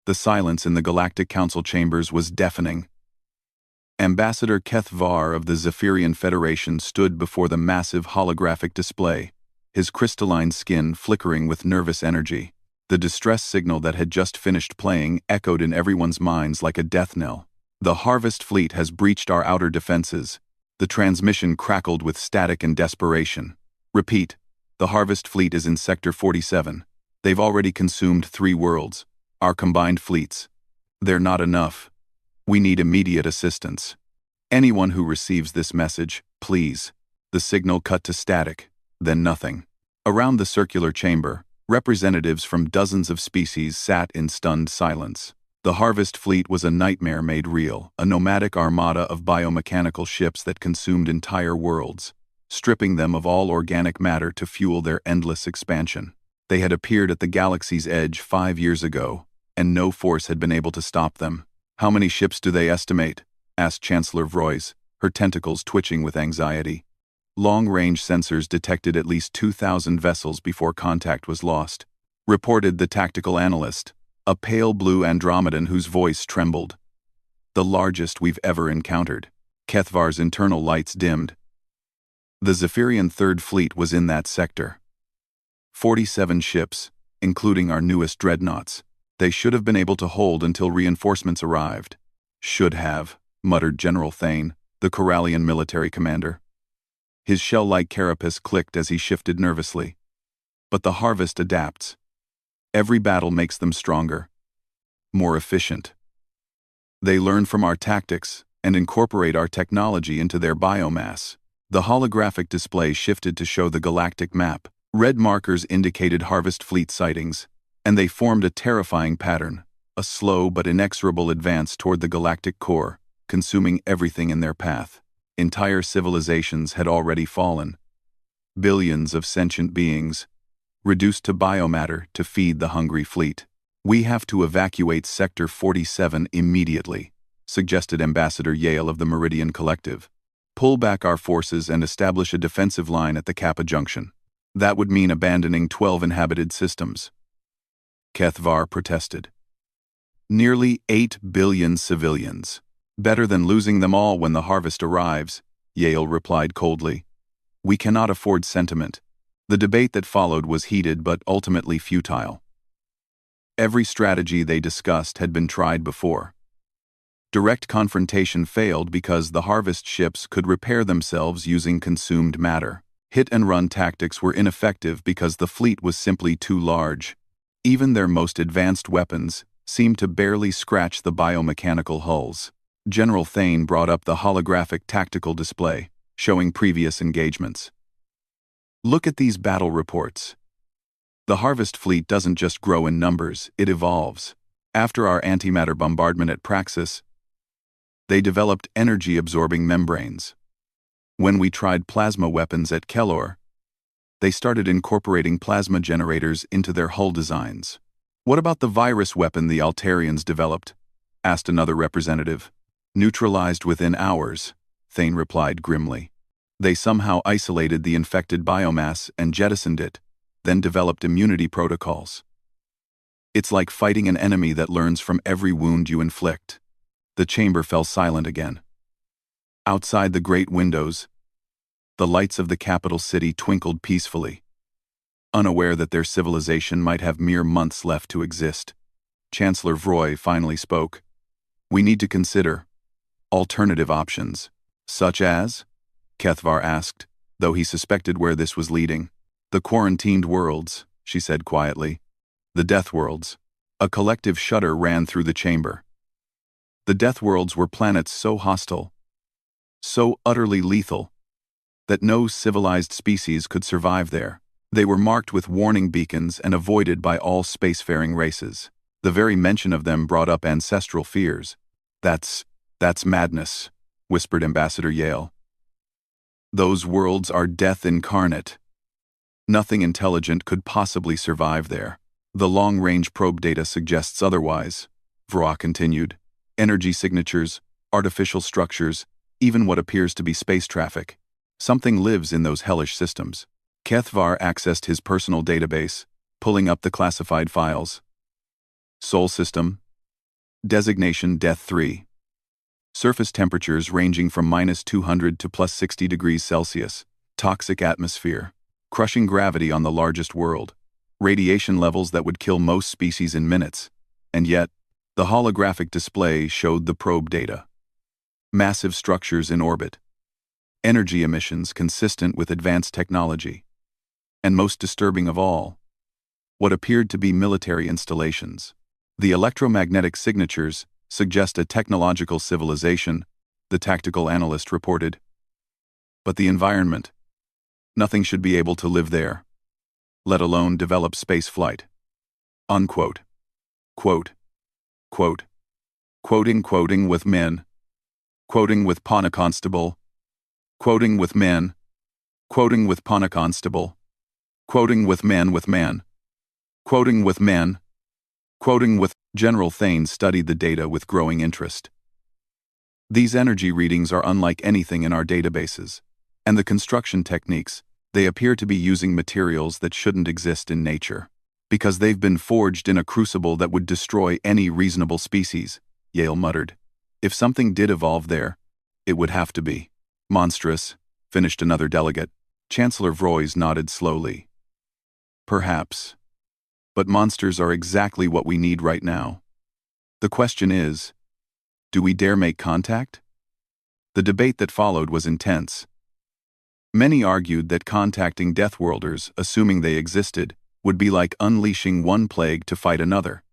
The silence in the Galactic Council chambers was deafening. Ambassador Keth Var of the Zephyrian Federation stood before the massive holographic display, his crystalline skin flickering with nervous energy. The distress signal that had just finished playing echoed in everyone's minds like a death knell. The Harvest Fleet has breached our outer defenses. The transmission crackled with static and desperation. Repeat, the Harvest Fleet is in Sector 47. They've already consumed 3 worlds, our combined fleets. They're not enough. We need immediate assistance. Anyone who receives this message, please. The signal cut to static, then nothing. Around the circular chamber, representatives from dozens of species sat in stunned silence. The Harvest Fleet was a nightmare made real, a nomadic armada of biomechanical ships that consumed entire worlds, stripping them of all organic matter to fuel their endless expansion. They had appeared at the galaxy's edge 5 years ago, and no force had been able to stop them. "How many ships do they estimate?" asked Chancellor Vroys, her tentacles twitching with anxiety. Long-range sensors detected at least 2,000 vessels before contact was lost, reported the tactical analyst, a pale blue Andromedan whose voice trembled. The largest we've ever encountered. Kethvar's internal lights dimmed. The Zephyrian Third Fleet was in that sector. 47 ships, including our newest dreadnoughts. They should have been able to hold until reinforcements arrived. "Should have," muttered General Thane, the Corallian military commander. His shell-like carapace clicked as he shifted nervously. But the Harvest adapts. Every battle makes them stronger, more efficient. They learn from our tactics and incorporate our technology into their biomass. The holographic display shifted to show the galactic map. Red markers indicated Harvest Fleet sightings, and they formed a terrifying pattern, a slow but inexorable advance toward the galactic core, consuming everything in their path. Entire civilizations had already fallen. Billions of sentient beings, reduced to biomatter to feed the hungry fleet. "We have to evacuate Sector 47 immediately," suggested Ambassador Yale of the Meridian Collective. "Pull back our forces and establish a defensive line at the Kappa Junction. That would mean abandoning 12 inhabited systems." Keth Var protested. "Nearly 8 billion civilians. Better than losing them all when the harvest arrives," Yale replied coldly. "We cannot afford sentiment." The debate that followed was heated but ultimately futile. Every strategy they discussed had been tried before. Direct confrontation failed because the harvest ships could repair themselves using consumed matter. Hit-and-run tactics were ineffective because the fleet was simply too large. Even their most advanced weapons seemed to barely scratch the biomechanical hulls. General Thane brought up the holographic tactical display, showing previous engagements. "Look at these battle reports. The Harvest Fleet doesn't just grow in numbers, it evolves. After our antimatter bombardment at Praxis, they developed energy-absorbing membranes. When we tried plasma weapons at Kellor, they started incorporating plasma generators into their hull designs." "What about the virus weapon the Altarians developed?" asked another representative. "Neutralized within hours," Thane replied grimly. "They somehow isolated the infected biomass and jettisoned it, then developed immunity protocols. It's like fighting an enemy that learns from every wound you inflict." The chamber fell silent again. Outside the great windows, the lights of the capital city twinkled peacefully. Unaware that their civilization might have mere months left to exist, Chancellor Vroy finally spoke. "We need to consider alternative options." "Such as?" Kethvar asked, though he suspected where this was leading. "The quarantined worlds," she said quietly. "The Deathworlds." A collective shudder ran through the chamber. The Deathworlds were planets so hostile, so utterly lethal, that no civilized species could survive there. They were marked with warning beacons and avoided by all spacefaring races. The very mention of them brought up ancestral fears. That's madness," whispered Ambassador Yale. "Those worlds are death incarnate. Nothing intelligent could possibly survive there. The long-range probe data suggests otherwise," Vroy continued. "Energy signatures, artificial structures, even what appears to be space traffic. Something lives in those hellish systems." Kethvar accessed his personal database, pulling up the classified files. "Sol system, Designation Death 3. Surface temperatures ranging from -200 to +60 degrees Celsius. Toxic atmosphere. Crushing gravity on the largest world. Radiation levels that would kill most species in minutes. And yet, the holographic display showed the probe data. Massive structures in orbit. Energy emissions consistent with advanced technology. And most disturbing of all, what appeared to be military installations. The electromagnetic signatures suggest a technological civilization, the tactical analyst reported. But the environment. Nothing should be able to live there, let alone develop space flight. Unquote. Quote. Quote. Quoting with men. Quoting with Pana Constable. Quoting with men. Quoting with Pana Constable. Quoting with man with man. Quoting with men. Quoting with General Thanes studied the data with growing interest. These energy readings are unlike anything in our databases, and the construction techniques, they appear to be using materials that shouldn't exist in nature, because they've been forged in a crucible that would destroy any reasonable species, Yale muttered. If something did evolve there, it would have to be monstrous, finished another delegate. Chancellor Vroys nodded slowly. Perhaps. But monsters are exactly what we need right now. The question is, do we dare make contact? The debate that followed was intense. Many argued that contacting Deathworlders, assuming they existed, would be like unleashing one plague to fight another.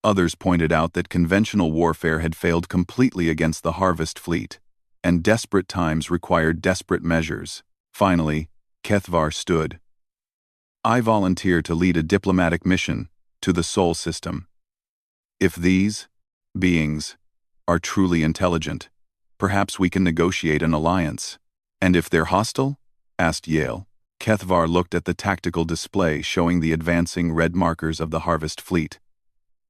Others pointed out that conventional warfare had failed completely against the Harvest Fleet, and desperate times required desperate measures. Finally, Kethvar stood. I volunteer to lead a diplomatic mission to the Sol system. If these beings are truly intelligent, perhaps we can negotiate an alliance. And if they're hostile? Asked Yale. Kethvar looked at the tactical display showing the advancing red markers of the Harvest Fleet.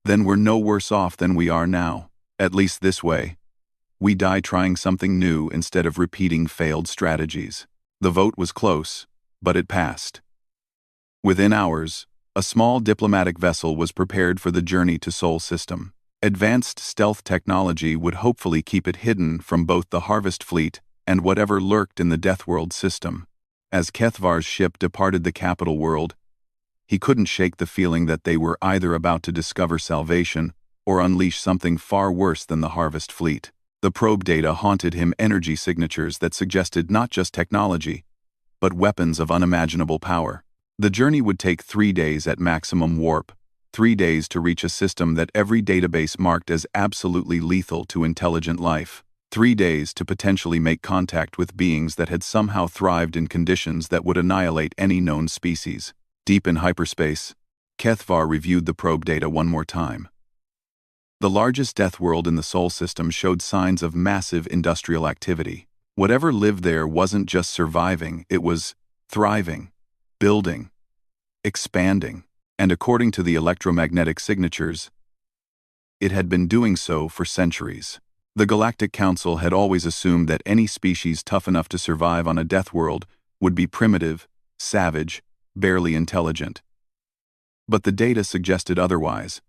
Then we're no worse off than we are now, at least this way. We die trying something new instead of repeating failed strategies. The vote was close, but it passed. Within hours, a small diplomatic vessel was prepared for the journey to Sol system. Advanced stealth technology would hopefully keep it hidden from both the Harvest Fleet and whatever lurked in the Deathworld system. As Kethvar's ship departed the capital world, he couldn't shake the feeling that they were either about to discover salvation or unleash something far worse than the Harvest Fleet. The probe data haunted him, energy signatures that suggested not just technology, but weapons of unimaginable power. The journey would take 3 days at maximum warp, 3 days to reach a system that every database marked as absolutely lethal to intelligent life, 3 days to potentially make contact with beings that had somehow thrived in conditions that would annihilate any known species. Deep in hyperspace, Kethvar reviewed the probe data one more time. The largest death world in the Sol system showed signs of massive industrial activity. Whatever lived there wasn't just surviving, it was thriving, building, expanding, and according to the electromagnetic signatures, it had been doing so for centuries. The Galactic Council had always assumed that any species tough enough to survive on a death world would be primitive, savage, barely intelligent. But the data suggested otherwise.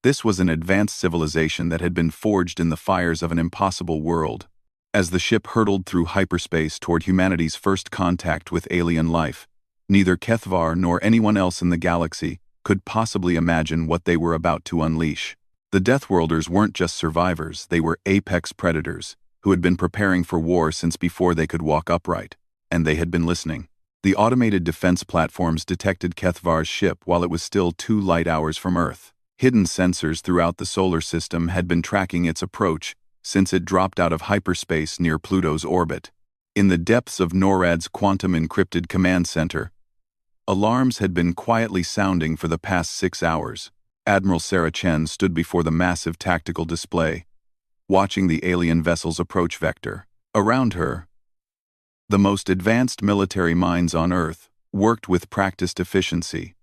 This was an advanced civilization that had been forged in the fires of an impossible world. As the ship hurtled through hyperspace toward humanity's first contact with alien life, neither Kethvar nor anyone else in the galaxy could possibly imagine what they were about to unleash. The Deathworlders weren't just survivors, they were apex predators, who had been preparing for war since before they could walk upright, and they had been listening. The automated defense platforms detected Kethvar's ship while it was still 2 light hours from Earth. Hidden sensors throughout the solar system had been tracking its approach since it dropped out of hyperspace near Pluto's orbit. In the depths of NORAD's quantum-encrypted command center, alarms had been quietly sounding for the past 6 hours. Admiral Sarah Chen stood before the massive tactical display, watching the alien vessel's approach vector. Around her, the most advanced military minds on Earth worked with practiced efficiency,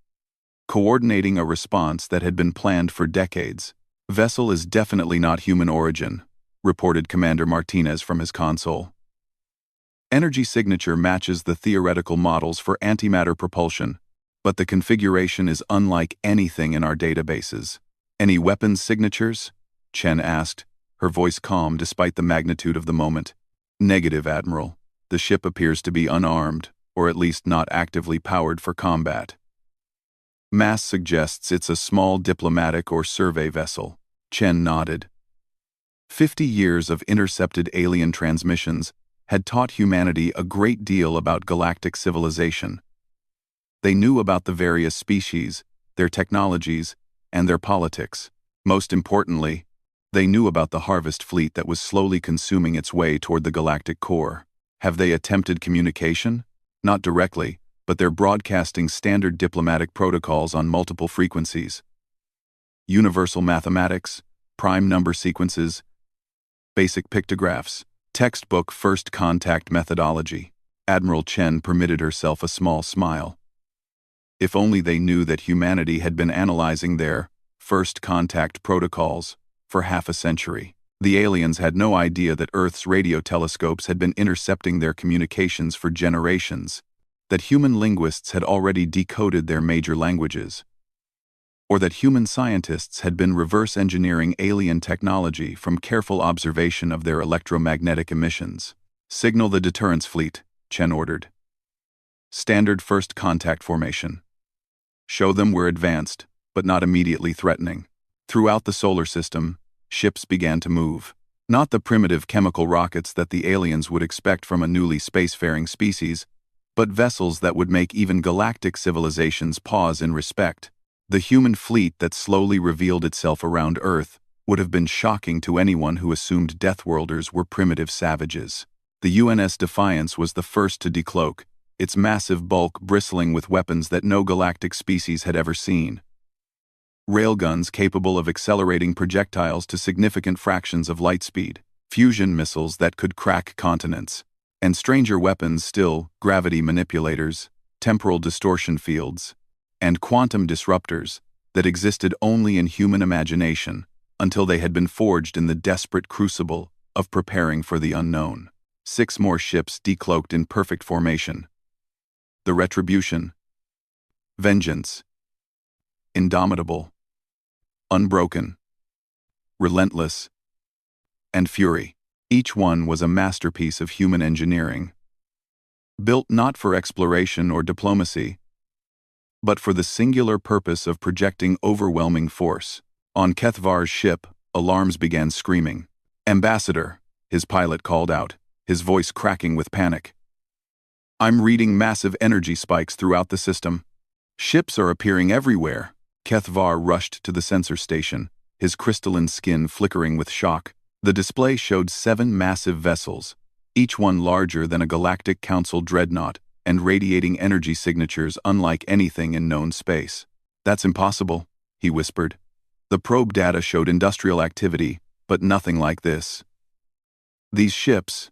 coordinating a response that had been planned for decades. Vessel is definitely not human origin, reported Commander Martinez from his console. Energy signature matches the theoretical models for antimatter propulsion, but the configuration is unlike anything in our databases. Any weapons signatures? Chen asked, her voice calm despite the magnitude of the moment. Negative, Admiral. The ship appears to be unarmed, or at least not actively powered for combat. Mass suggests it's a small diplomatic or survey vessel. Chen nodded. 50 years of intercepted alien transmissions had taught humanity a great deal about galactic civilization. They knew about the various species, their technologies, and their politics. Most importantly, they knew about the harvest fleet that was slowly consuming its way toward the galactic core. Have they attempted communication? Not directly, but they're broadcasting standard diplomatic protocols on multiple frequencies. Universal mathematics, prime number sequences, basic pictographs, textbook first contact methodology. Admiral Chen permitted herself a small smile. If only they knew that humanity had been analyzing their first contact protocols for half a century. The aliens had no idea that Earth's radio telescopes had been intercepting their communications for generations, that human linguists had already decoded their major languages, or that human scientists had been reverse engineering alien technology from careful observation of their electromagnetic emissions. Signal the deterrence fleet, Chen ordered. Standard first contact formation. Show them we're advanced, but not immediately threatening. Throughout the solar system, ships began to move. Not the primitive chemical rockets that the aliens would expect from a newly spacefaring species, but vessels that would make even galactic civilizations pause in respect. The human fleet that slowly revealed itself around Earth would have been shocking to anyone who assumed Deathworlders were primitive savages. The UNS Defiance was the first to decloak, its massive bulk bristling with weapons that no galactic species had ever seen. Railguns capable of accelerating projectiles to significant fractions of light speed, fusion missiles that could crack continents, and stranger weapons still, gravity manipulators, temporal distortion fields, and quantum disruptors that existed only in human imagination until they had been forged in the desperate crucible of preparing for the unknown. 6 more ships decloaked in perfect formation. The Retribution, Vengeance, Indomitable, Unbroken, Relentless, and Fury. Each one was a masterpiece of human engineering, built not for exploration or diplomacy, but for the singular purpose of projecting overwhelming force. On Kethvar's ship, alarms began screaming. "Ambassador," his pilot called out, his voice cracking with panic. "I'm reading massive energy spikes throughout the system. Ships are appearing everywhere." Kethvar rushed to the sensor station, his crystalline skin flickering with shock. The display showed 7 massive vessels, each one larger than a Galactic Council dreadnought, and radiating energy signatures unlike anything in known space. "That's impossible," he whispered. The probe data showed industrial activity, but nothing like this. "These ships,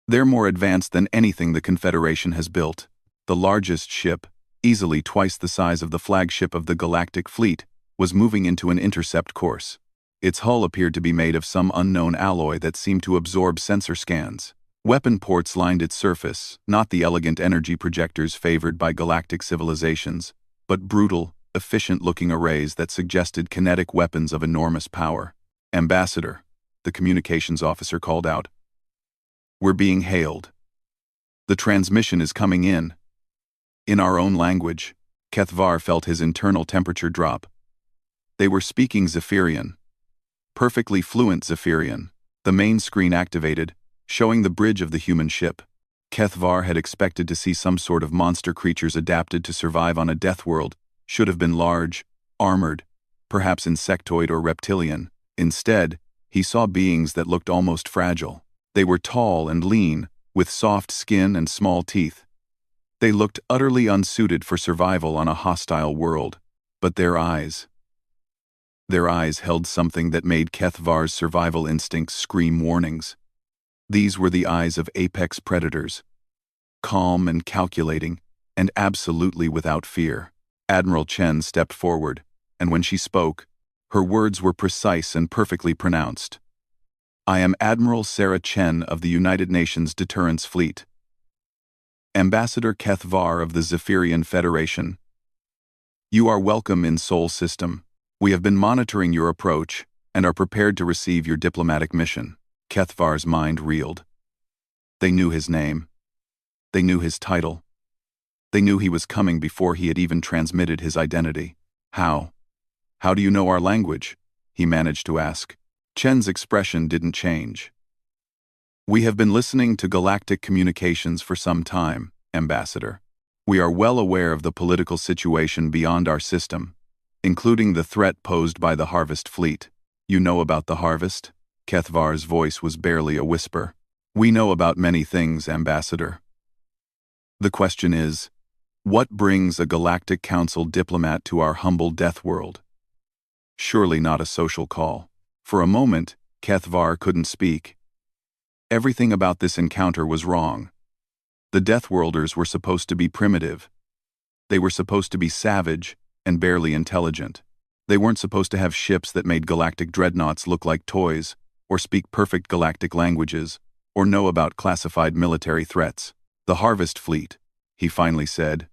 they're more advanced than anything the Confederation has built." The largest ship, easily twice the size of the flagship of the Galactic Fleet, was moving into an intercept course. Its hull appeared to be made of some unknown alloy that seemed to absorb sensor scans. Weapon ports lined its surface, not the elegant energy projectors favored by galactic civilizations, but brutal, efficient-looking arrays that suggested kinetic weapons of enormous power. "Ambassador," the communications officer called out. "We're being hailed. The transmission is coming in." In our own language, Kethvar felt his internal temperature drop. They were speaking Zephyrian. Perfectly fluent Zephyrian. The main screen activated, showing the bridge of the human ship. Kethvar had expected to see some sort of monster creatures adapted to survive on a death world, should have been large, armored, perhaps insectoid or reptilian. Instead, he saw beings that looked almost fragile. They were tall and lean, with soft skin and small teeth. They looked utterly unsuited for survival on a hostile world, but their eyes held something that made Kethvar's survival instincts scream warnings. These were the eyes of apex predators, calm and calculating, and absolutely without fear. Admiral Chen stepped forward, and when she spoke, her words were precise and perfectly pronounced. "I am Admiral Sarah Chen of the United Nations Deterrence Fleet. Ambassador Kethvar of the Zephyrian Federation. You are welcome in Sol System. We have been monitoring your approach, and are prepared to receive your diplomatic mission." Kethvar's mind reeled. They knew his name. They knew his title. They knew he was coming before he had even transmitted his identity. "How? How do you know our language?" he managed to ask. Chen's expression didn't change. "We have been listening to galactic communications for some time, Ambassador. We are well aware of the political situation beyond our system, including the threat posed by the Harvest Fleet." "You know about the Harvest?" Kethvar's voice was barely a whisper. "We know about many things, Ambassador. The question is, what brings a Galactic Council diplomat to our humble death world?" Surely not a social call. For a moment, Kethvar couldn't speak. Everything about this encounter was wrong. The Deathworlders were supposed to be primitive. They were supposed to be savage and barely intelligent. They weren't supposed to have ships that made galactic dreadnoughts look like toys, or speak perfect galactic languages, or know about classified military threats. "The Harvest Fleet," he finally said.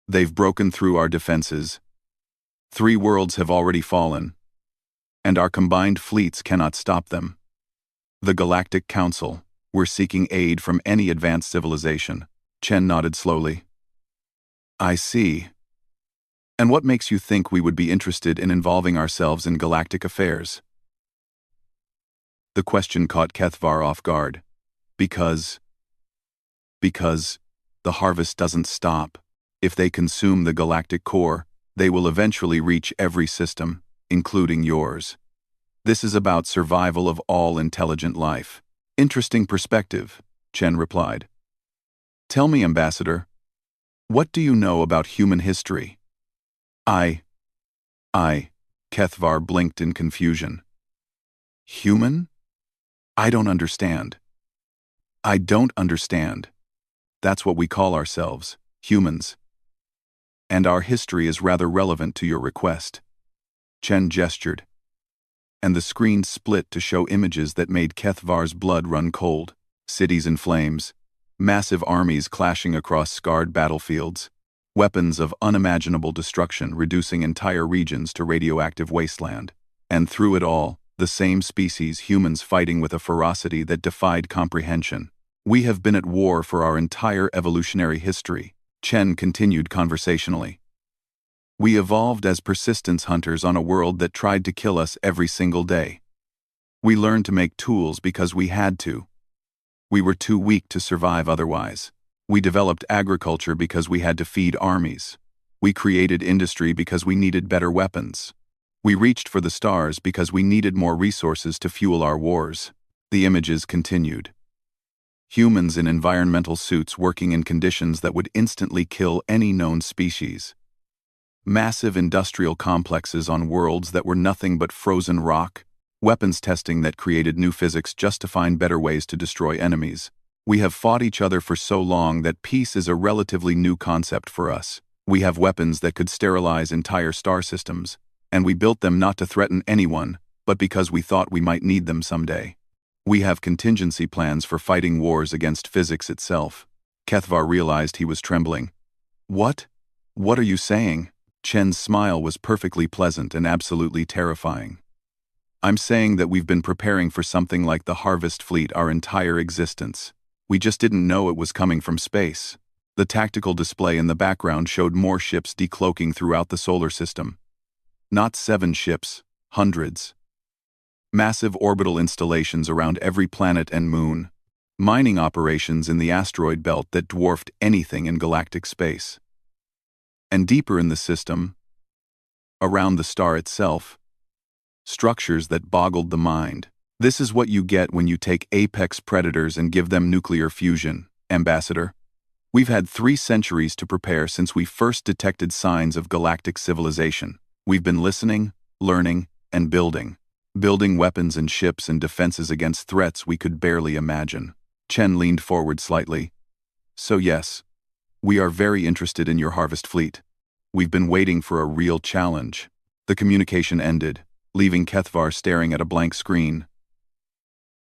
"They've broken through our defenses. 3 worlds have already fallen, and our combined fleets cannot stop them. The Galactic Council, we're seeking aid from any advanced civilization." Chen nodded slowly. "I see. And what makes you think we would be interested in involving ourselves in galactic affairs?" The question caught Kethvar off guard. Because the harvest doesn't stop. If they consume the galactic core, they will eventually reach every system, including yours. This is about survival of all intelligent life. "Interesting perspective," Chen replied. "Tell me, Ambassador, what do you know about human history?" I, Kethvar blinked in confusion. "Human? I don't understand." "I don't understand. That's what we call ourselves, humans. And our history is rather relevant to your request." Chen gestured, and the screen split to show images that made Kethvar's blood run cold. Cities in flames, massive armies clashing across scarred battlefields, weapons of unimaginable destruction reducing entire regions to radioactive wasteland. And through it all, the same species, humans, fighting with a ferocity that defied comprehension. "We have been at war for our entire evolutionary history," Chen continued conversationally. "We evolved as persistence hunters on a world that tried to kill us every single day. We learned to make tools because we had to. We were too weak to survive otherwise. We developed agriculture because we had to feed armies. We created industry because we needed better weapons. We reached for the stars because we needed more resources to fuel our wars." The images continued. Humans in environmental suits working in conditions that would instantly kill any known species. Massive industrial complexes on worlds that were nothing but frozen rock. Weapons testing that created new physics just to find better ways to destroy enemies. We have fought each other for so long that peace is a relatively new concept for us. We have weapons that could sterilize entire star systems, and we built them not to threaten anyone, but because we thought we might need them someday. We have contingency plans for fighting wars against physics itself. Kethvar realized he was trembling. What? What are you saying?" Chen's smile was perfectly pleasant and absolutely terrifying. "I'm saying that we've been preparing for something like the Harvest Fleet our entire existence. We just didn't know it was coming from space." The tactical display in the background showed more ships decloaking throughout the solar system. Not 7 ships, hundreds. Massive orbital installations around every planet and moon. Mining operations in the asteroid belt that dwarfed anything in galactic space. And deeper in the system, around the star itself, structures that boggled the mind. "This is what you get when you take apex predators and give them nuclear fusion, Ambassador. We've had 3 centuries to prepare since we first detected signs of galactic civilization. We've been listening, learning, and building. Building weapons and ships and defenses against threats we could barely imagine." Chen leaned forward slightly. "So yes, we are very interested in your Harvest Fleet. We've been waiting for a real challenge." The communication ended, leaving Kethvar staring at a blank screen.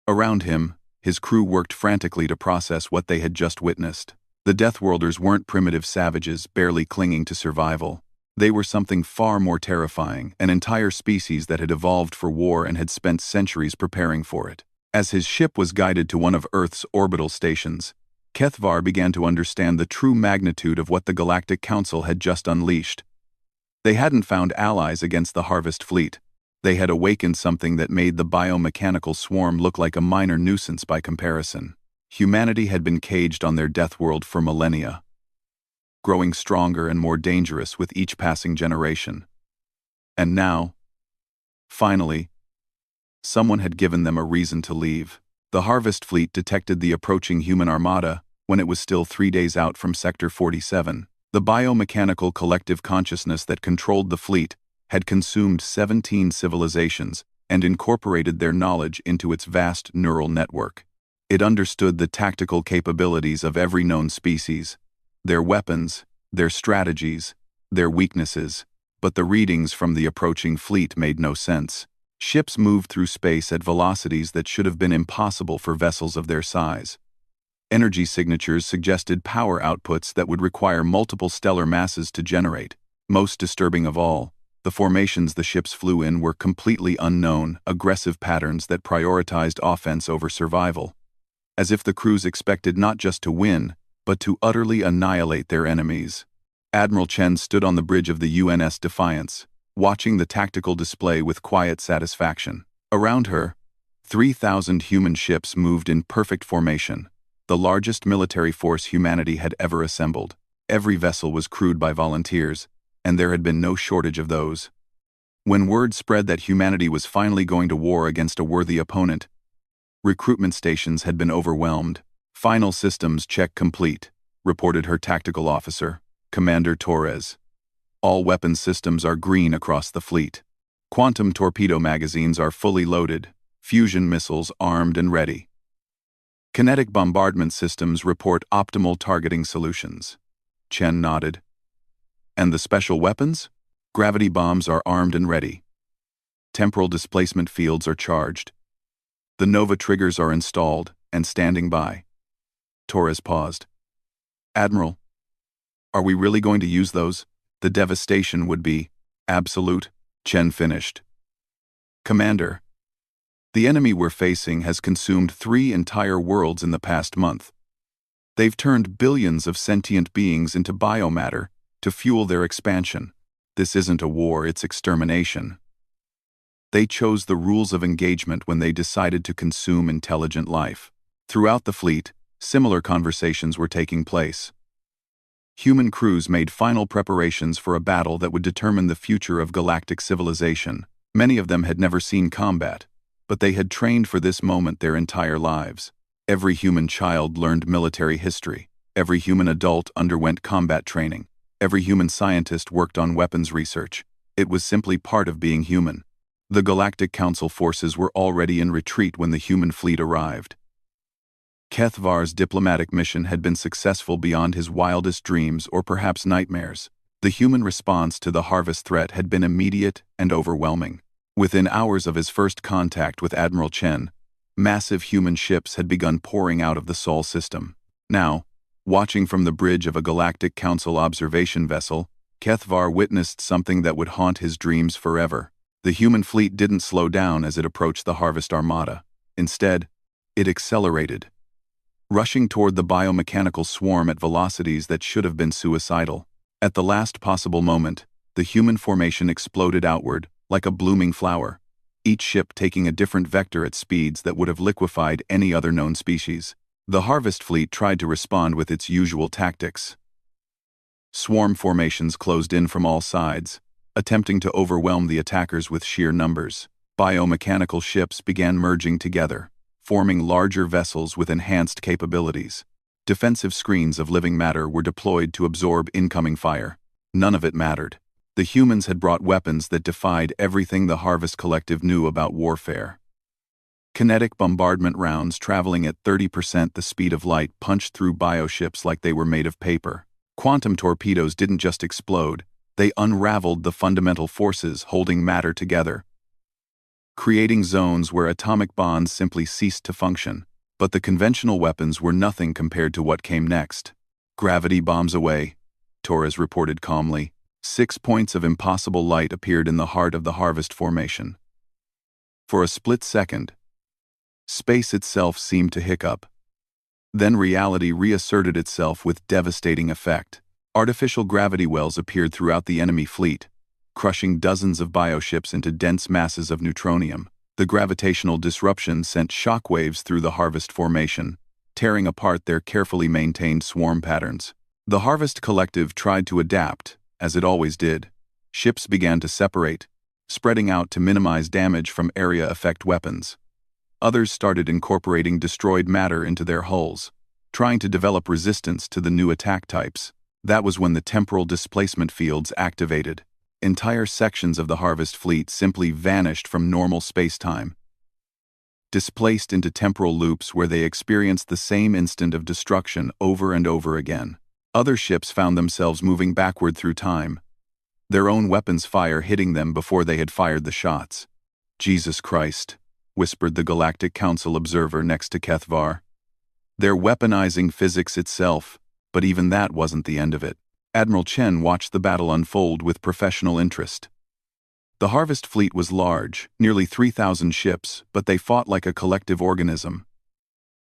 Around him, his crew worked frantically to process what they had just witnessed. The Deathworlders weren't primitive savages barely clinging to survival. They were something far more terrifying, an entire species that had evolved for war and had spent centuries preparing for it. As his ship was guided to one of Earth's orbital stations, Kethvar began to understand the true magnitude of what the Galactic Council had just unleashed. They hadn't found allies against the Harvest Fleet. They had awakened something that made the biomechanical swarm look like a minor nuisance by comparison. Humanity had been caged on their death world for millennia, growing stronger and more dangerous with each passing generation. And now, finally, someone had given them a reason to leave. The Harvest Fleet detected the approaching human armada when it was still 3 days out from Sector 47. The biomechanical collective consciousness that controlled the fleet had consumed 17 civilizations and incorporated their knowledge into its vast neural network. It understood the tactical capabilities of every known species, their weapons, their strategies, their weaknesses, but the readings from the approaching fleet made no sense. Ships moved through space at velocities that should have been impossible for vessels of their size. Energy signatures suggested power outputs that would require multiple stellar masses to generate. Most disturbing of all, the formations the ships flew in were completely unknown, aggressive patterns that prioritized offense over survival, as if the crews expected not just to win, but to utterly annihilate their enemies. Admiral Chen stood on the bridge of the UNS Defiance, watching the tactical display with quiet satisfaction. Around her, 3,000 human ships moved in perfect formation, the largest military force humanity had ever assembled. Every vessel was crewed by volunteers, and there had been no shortage of those. When word spread that humanity was finally going to war against a worthy opponent, recruitment stations had been overwhelmed. "Final systems check complete," reported her tactical officer, Commander Torres. "All weapons systems are green across the fleet. Quantum torpedo magazines are fully loaded, fusion missiles armed and ready. Kinetic bombardment systems report optimal targeting solutions." Chen nodded. "And the special weapons? Gravity bombs are armed and ready. Temporal displacement fields are charged. The Nova triggers are installed and standing by." Torres paused. "Admiral, are we really going to use those? The devastation would be absolute." Chen finished. "Commander, the enemy we're facing has consumed 3 entire worlds in the past month. They've turned billions of sentient beings into biomatter to fuel their expansion. This isn't a war, it's extermination. They chose the rules of engagement when they decided to consume intelligent life." Throughout the fleet, similar conversations were taking place. Human crews made final preparations for a battle that would determine the future of galactic civilization. Many of them had never seen combat, but they had trained for this moment their entire lives. Every human child learned military history. Every human adult underwent combat training. Every human scientist worked on weapons research. It was simply part of being human. The Galactic Council forces were already in retreat when the human fleet arrived. Kethvar's diplomatic mission had been successful beyond his wildest dreams or perhaps nightmares. The human response to the harvest threat had been immediate and overwhelming. Within hours of his first contact with Admiral Chen, massive human ships had begun pouring out of the Sol system. Now, watching from the bridge of a Galactic Council observation vessel, Kethvar witnessed something that would haunt his dreams forever. The human fleet didn't slow down as it approached the Harvest Armada. Instead, it accelerated, rushing toward the biomechanical swarm at velocities that should have been suicidal. At the last possible moment, the human formation exploded outward, like a blooming flower, each ship taking a different vector at speeds that would have liquefied any other known species. The Harvest Fleet tried to respond with its usual tactics. Swarm formations closed in from all sides, attempting to overwhelm the attackers with sheer numbers. Biomechanical ships began merging together, forming larger vessels with enhanced capabilities. Defensive screens of living matter were deployed to absorb incoming fire. None of it mattered. The humans had brought weapons that defied everything the Harvest Collective knew about warfare. Kinetic bombardment rounds traveling at 30% the speed of light punched through bioships like they were made of paper. Quantum torpedoes didn't just explode, they unraveled the fundamental forces holding matter together, creating zones where atomic bonds simply ceased to function. But the conventional weapons were nothing compared to what came next. "Gravity bombs away," Torres reported calmly. 6 points of impossible light appeared in the heart of the harvest formation. For a split second, space itself seemed to hiccup. Then reality reasserted itself with devastating effect. Artificial gravity wells appeared throughout the enemy fleet, crushing dozens of bioships into dense masses of neutronium. The gravitational disruption sent shockwaves through the harvest formation, tearing apart their carefully maintained swarm patterns. The Harvest Collective tried to adapt, as it always did. Ships began to separate, spreading out to minimize damage from area effect weapons. Others started incorporating destroyed matter into their hulls, trying to develop resistance to the new attack types. That was when the temporal displacement fields activated. Entire sections of the Harvest fleet simply vanished from normal space-time, displaced into temporal loops where they experienced the same instant of destruction over and over again. Other ships found themselves moving backward through time, their own weapons fire hitting them before they had fired the shots. "Jesus Christ," whispered the Galactic Council observer next to Kethvar. "They're weaponizing physics itself," but even that wasn't the end of it. Admiral Chen watched the battle unfold with professional interest. The Harvest fleet was large, nearly 3,000 ships, but they fought like a collective organism.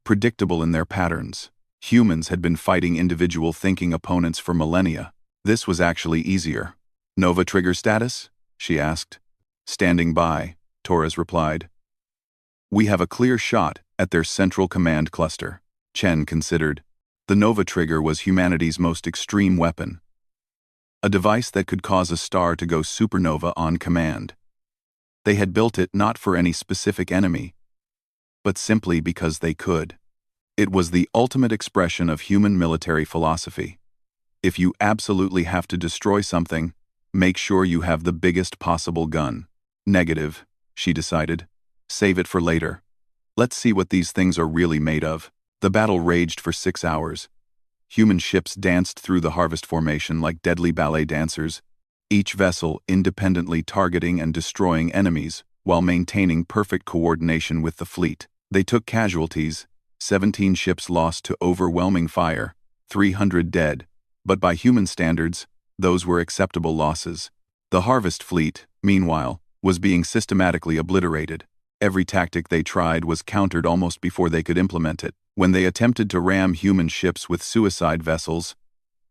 Predictable in their patterns, humans had been fighting individual thinking opponents for millennia. This was actually easier. "Nova trigger status?" she asked. "Standing by," Torres replied. "We have a clear shot at their central command cluster," Chen considered. The Nova trigger was humanity's most extreme weapon. A device that could cause a star to go supernova on command. They had built it not for any specific enemy, but simply because they could. It was the ultimate expression of human military philosophy. If you absolutely have to destroy something, make sure you have the biggest possible gun. Negative, she decided. Save it for later. Let's see what these things are really made of. The battle raged for 6 hours. Human ships danced through the Harvest formation like deadly ballet dancers, each vessel independently targeting and destroying enemies while maintaining perfect coordination with the fleet. They took casualties, 17 ships lost to overwhelming fire, 300 dead, but by human standards, those were acceptable losses. The Harvest fleet, meanwhile, was being systematically obliterated. Every tactic they tried was countered almost before they could implement it. When they attempted to ram human ships with suicide vessels,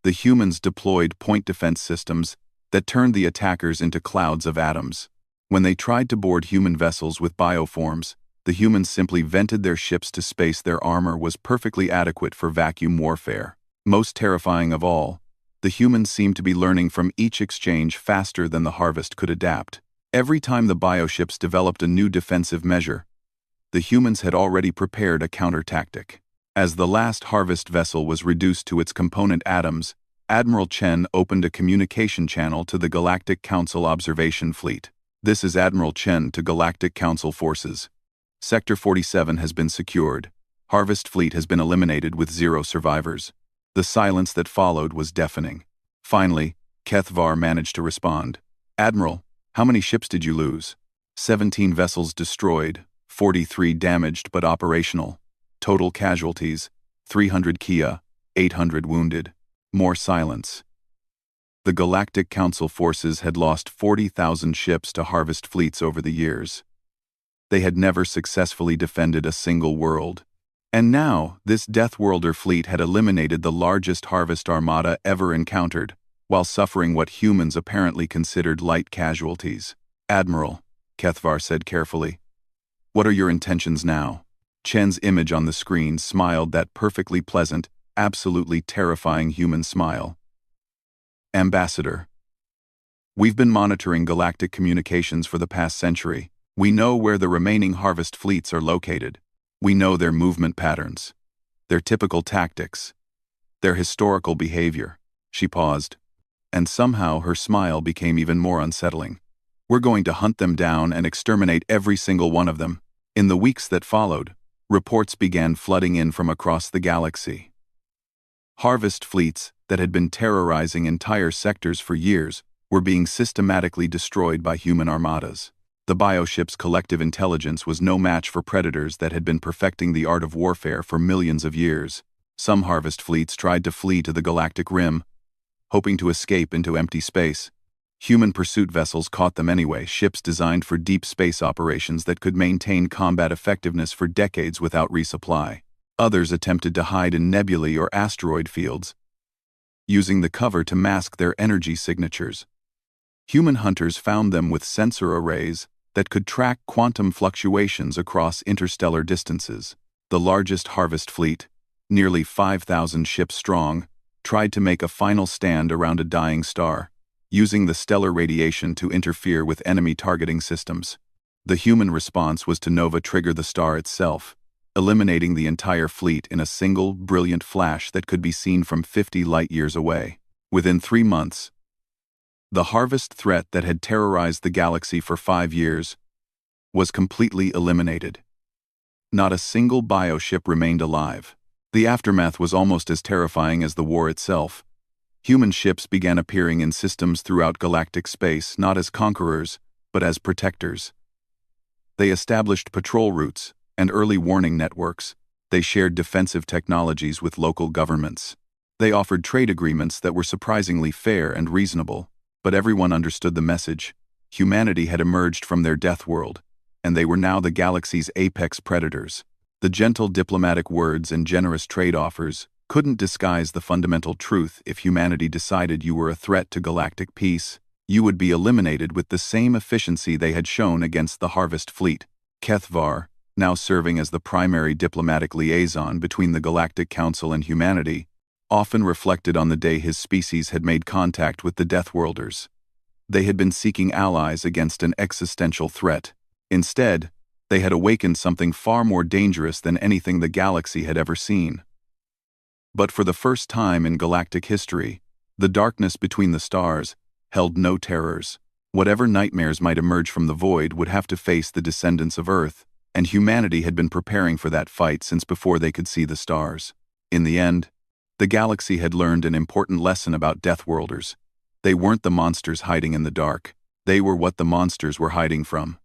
the humans deployed point defense systems that turned the attackers into clouds of atoms. When they tried to board human vessels with bioforms, the humans simply vented their ships to space. Their armor was perfectly adequate for vacuum warfare. Most terrifying of all, the humans seemed to be learning from each exchange faster than the Harvest could adapt. Every time the bioships developed a new defensive measure, the humans had already prepared a counter-tactic. As the last Harvest vessel was reduced to its component atoms, Admiral Chen opened a communication channel to the Galactic Council observation fleet. "This is Admiral Chen to Galactic Council forces. Sector 47 has been secured. Harvest fleet has been eliminated with 0 survivors." The silence that followed was deafening. Finally, Kethvar managed to respond. "Admiral, how many ships did you lose?" 17 vessels destroyed, 43 damaged but operational. Total casualties, 300 Kia, 800 wounded. More silence. The Galactic Council forces had lost 40,000 ships to Harvest fleets over the years. They had never successfully defended a single world. And now, this Deathworlder fleet had eliminated the largest Harvest Armada ever encountered, while suffering what humans apparently considered light casualties. "Admiral," Kethvar said carefully, "what are your intentions now?" Chen's image on the screen smiled that perfectly pleasant, absolutely terrifying human smile. "Ambassador, we've been monitoring galactic communications for the past century. We know where the remaining Harvest fleets are located. We know their movement patterns, their typical tactics, their historical behavior." She paused, and somehow her smile became even more unsettling. "We're going to hunt them down and exterminate every single one of them." In the weeks that followed, reports began flooding in from across the galaxy. Harvest fleets that had been terrorizing entire sectors for years were being systematically destroyed by human armadas. The bioship's collective intelligence was no match for predators that had been perfecting the art of warfare for millions of years. Some Harvest fleets tried to flee to the galactic rim, hoping to escape into empty space. Human pursuit vessels caught them anyway, ships designed for deep space operations that could maintain combat effectiveness for decades without resupply. Others attempted to hide in nebulae or asteroid fields, using the cover to mask their energy signatures. Human hunters found them with sensor arrays that could track quantum fluctuations across interstellar distances. The largest harvest fleet, nearly 5,000 ships strong, tried to make a final stand around a dying star, using the stellar radiation to interfere with enemy targeting systems. The human response was to nova-trigger the star itself, eliminating the entire fleet in a single, brilliant flash that could be seen from 50 light-years away. Within 3 months, the harvest threat that had terrorized the galaxy for 5 years was completely eliminated. Not a single bioship remained alive. The aftermath was almost as terrifying as the war itself. Human ships began appearing in systems throughout galactic space, not as conquerors, but as protectors. They established patrol routes and early warning networks. They shared defensive technologies with local governments. They offered trade agreements that were surprisingly fair and reasonable, but everyone understood the message. Humanity had emerged from their death world, and they were now the galaxy's apex predators. The gentle diplomatic words and generous trade offers couldn't disguise the fundamental truth: if humanity decided you were a threat to galactic peace, you would be eliminated with the same efficiency they had shown against the Harvest Fleet. Keth Var, now serving as the primary diplomatic liaison between the Galactic Council and humanity, often reflected on the day his species had made contact with the Deathworlders. They had been seeking allies against an existential threat. Instead, they had awakened something far more dangerous than anything the galaxy had ever seen. But for the first time in galactic history, the darkness between the stars held no terrors. Whatever nightmares might emerge from the void would have to face the descendants of Earth, and humanity had been preparing for that fight since before they could see the stars. In the end, the galaxy had learned an important lesson about Deathworlders. They weren't the monsters hiding in the dark. They were what the monsters were hiding from.